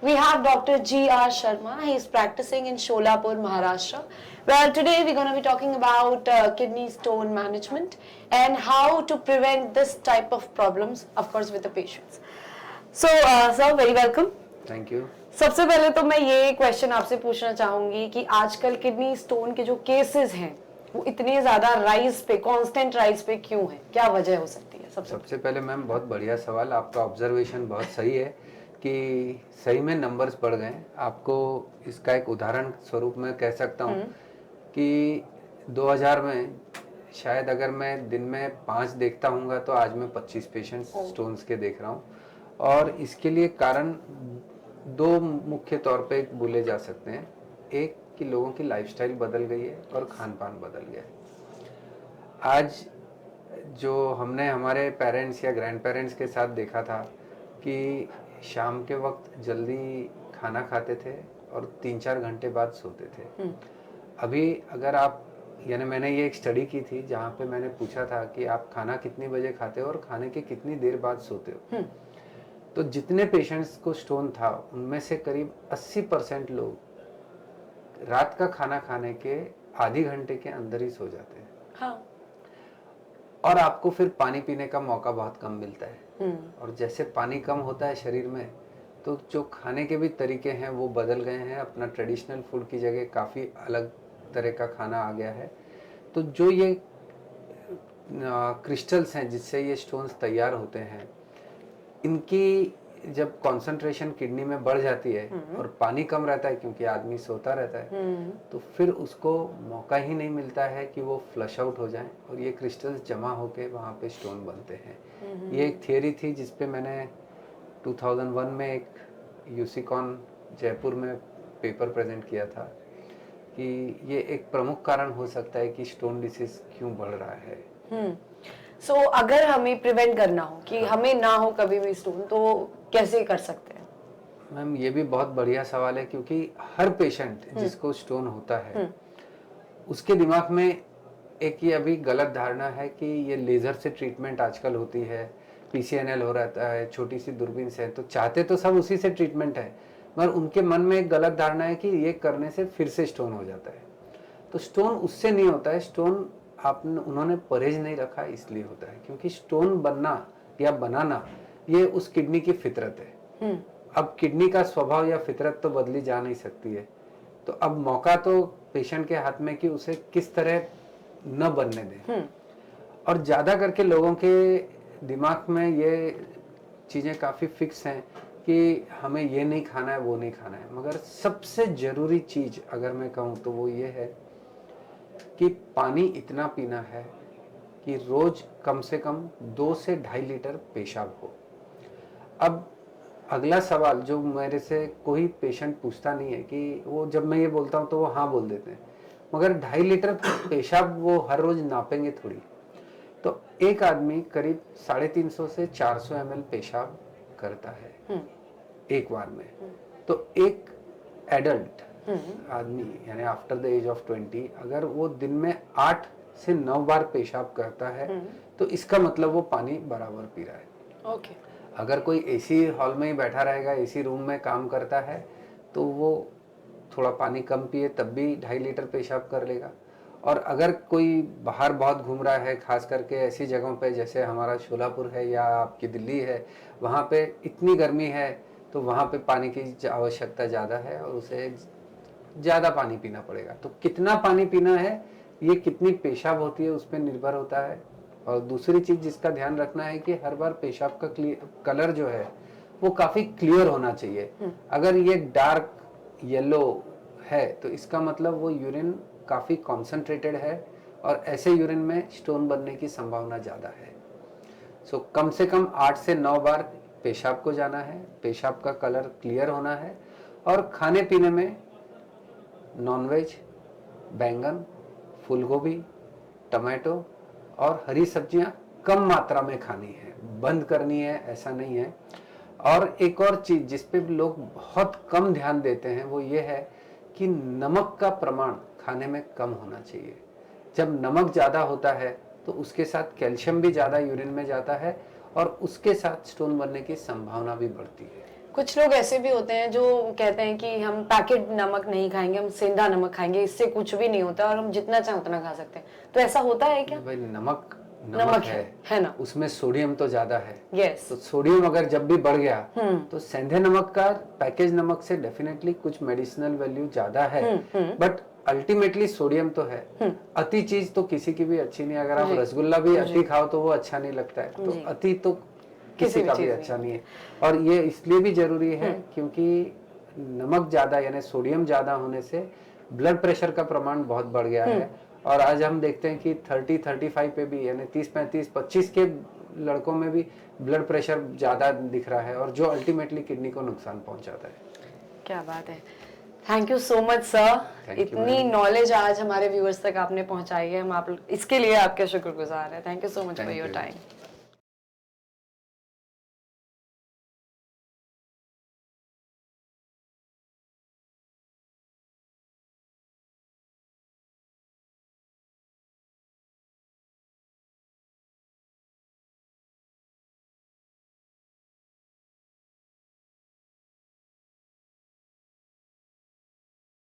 we have Dr. G.R. Sharma. He is practicing in Sholapur, Maharashtra. Well, today we're going to be talking about kidney stone management and how to prevent this type of problems, of course, with the patients. So, sir, very welcome. Thank you. सबसे पहले तो मैं ये question आपसे पूछना चाहूंगी कि आजकल किडनी स्टोन के जो केसेस हैं वो इतने ज्यादा राइज पे, कांस्टेंट राइज पे क्यों है, क्या वजह हो सकती है? सबसे पहले मैम बहुत बढ़िया सवाल, आपका ऑब्जर्वेशन बहुत सही है कि सही में नंबर्स बढ़ गए। आपको इसका एक उदाहरण स्वरूप में कह सकता हूँ कि 2000 में शायद अगर मैं दिन में 5 देखता हूँगा तो आज मैं 25 पेशेंट्स स्टोन्स के देख रहा हूँ। और इसके लिए कारण दो मुख्य तौर पे बोले जा सकते हैं। एक कि लोगों की लाइफस्टाइल बदल गई है और खान पान बदल गया है। आज जो हमने हमारे पेरेंट्स या ग्रैंड पेरेंट्स के साथ देखा था कि शाम के वक्त जल्दी खाना खाते थे और 3-4 घंटे बाद सोते थे। अभी अगर आप, यानी मैंने ये एक स्टडी की थी जहाँ पे मैंने पूछा था कि आप खाना कितनी बजे खाते हो और खाने के कितनी देर बाद सोते हो, तो जितने पेशेंट्स को स्टोन था उनमें से करीब 80% लोग रात का खाना खाने के आधे घंटे के अंदर ही सो जाते हैं। हाँ। और आपको फिर पानी पीने का मौका बहुत कम मिलता है। और जैसे पानी कम होता है शरीर में, तो जो खाने के भी तरीके हैं वो बदल गए हैं। अपना ट्रेडिशनल फूड की जगह काफ़ी अलग तरह का खाना आ गया है। तो जो ये क्रिस्टल्स हैं जिससे ये स्टोन्स तैयार होते हैं, इनकी जब कंसंट्रेशन किडनी में बढ़ जाती है और पानी कम रहता है क्योंकि आदमी सोता रहता है, तो फिर उसको मौका ही नहीं मिलता है कि वो फ्लश आउट हो जाए और ये क्रिस्टल्स जमा होके वहाँ पे स्टोन बनते हैं। ये एक थियरी थी जिसपे मैंने 2001 में एक यूसिकॉन जयपुर में पेपर प्रेजेंट किया था कि ये एक प्रमुख कारण हो सकता है कि स्टोन डिसीज क्यों बढ़ रहा है। सो अगर हमें प्रिवेंट करना हो कि हमें ना हो कभी भी स्टोन, तो कैसे कर सकते हैं? मैम ये भी बहुत बढ़िया सवाल है क्योंकि हर पेशेंट जिसको स्टोन होता है उसके दिमाग में एक ये अभी गलत धारणा है कि ये लेजर से ट्रीटमेंट आजकल होती है, पीसीएनएल हो रहता है, छोटी सी दूरबीन से, तो चाहते तो सब उसी से ट्रीटमेंट है, मगर उनके मन में एक गलत धारणा है कि ये करने से फिर से स्टोन हो जाता है। तो स्टोन उससे नहीं होता है। स्टोन उन्होंने परहेज नहीं रखा इसलिए होता है, क्योंकि स्टोन बनना या बनाना ये उस किडनी की फितरत है। अब किडनी का स्वभाव या फितरत तो बदली जा नहीं सकती है, तो अब मौका तो पेशेंट के हाथ में कि उसे किस तरह न बनने दें। और ज़्यादा करके लोगों के दिमाग में ये चीज़ें काफ़ी फिक्स हैं कि हमें ये नहीं खाना है, वो नहीं खाना है, मगर सबसे ज़रूरी चीज़ अगर मैं कहूँ तो वो ये है कि पानी इतना पीना है कि रोज कम से कम 2 से 2.5 लीटर पेशाब हो। अब अगला सवाल जो मेरे से कोई पेशेंट पूछता नहीं है कि वो, जब मैं ये बोलता हूँ तो वो हाँ बोल देते हैं, मगर 2.5 लीटर पेशाब वो हर रोज नापेंगे थोड़ी। तो एक आदमी करीब 350 से 400 ml पेशाब करता है एक बार में। तो एक एडल्ट आदमी यानी आफ्टर द एज ऑफ 20 अगर वो दिन में 8 से 9 बार पेशाब करता है तो इसका मतलब वो पानी बराबर पी रहा है। ओके। अगर कोई एसी हॉल में ही बैठा रहेगा, एसी रूम में काम करता है, तो वो थोड़ा पानी कम पिए तब भी 2.5 लीटर पेशाब कर लेगा। और अगर कोई बाहर बहुत घूम रहा है, खास करके ऐसी जगहों पे जैसे हमारा शोलापुर है या आपकी दिल्ली है, वहाँ पे इतनी गर्मी है तो वहाँ पे पानी की आवश्यकता ज़्यादा है और उसे ज़्यादा पानी पीना पड़ेगा। तो कितना पानी पीना है ये कितनी पेशाब होती है उस पर निर्भर होता है। और दूसरी चीज़ जिसका ध्यान रखना है कि हर बार पेशाब का कलर जो है वो काफ़ी क्लियर होना चाहिए। अगर ये डार्क येलो है तो इसका मतलब वो यूरिन काफ़ी कॉन्सेंट्रेटेड है और ऐसे यूरिन में स्टोन बनने की संभावना ज़्यादा है। सो कम से कम 8 से 9 बार पेशाब को जाना है, पेशाब का कलर क्लियर होना है, और खाने पीने में नॉनवेज, बैंगन, फूलगोभी, टमाटो और हरी सब्जियां कम मात्रा में खानी है, बंद करनी है ऐसा नहीं है। और एक और चीज जिस पे लोग बहुत कम ध्यान देते हैं वो ये है कि नमक का प्रमाण खाने में कम होना चाहिए। जब नमक ज़्यादा होता है तो उसके साथ कैल्शियम भी ज़्यादा यूरिन में जाता है और उसके साथ स्टोन बनने की संभावना भी बढ़ती है। कुछ लोग ऐसे भी होते हैं जो कहते हैं कि हम पैकेट नमक नहीं खाएंगे, हम सेंधा नमक खाएंगे, इससे कुछ भी नहीं होता और हम जितना चाहे उतना खा सकते हैं। तो ऐसा होता है क्या? भाई नमक नमक है ना, उसमें सोडियम तो ज्यादा है। यस। तो सोडियम अगर जब भी बढ़ गया तो सेंधे नमक का पैकेज नमक से डेफिनेटली कुछ मेडिसिनल वैल्यू ज्यादा है, बट अल्टीमेटली सोडियम तो है। अति चीज तो किसी की भी अच्छी नहीं। अगर आप रसगुल्ला भी अति खाओ तो वो अच्छा नहीं लगता है, तो अति तो किसी का भी अच्छा नहीं है। और ये इसलिए भी जरूरी है क्योंकि नमक ज्यादा यानी सोडियम ज्यादा होने से ब्लड प्रेशर का प्रमाण बहुत बढ़ गया है। और आज हम देखते हैं कि 30-35 पे भी यानी 30-35-25 के लड़कों में भी ब्लड प्रेशर ज्यादा दिख रहा है, और जो अल्टीमेटली किडनी को नुकसान पहुंचाता है। क्या बात है, thank you so much sir. इतनी नॉलेज आज हमारे व्यूअर्स तक आपने पहुंचाई है, हम आप इसके लिए आपके शुक्रगुजार हैं। Thank you so much for your time.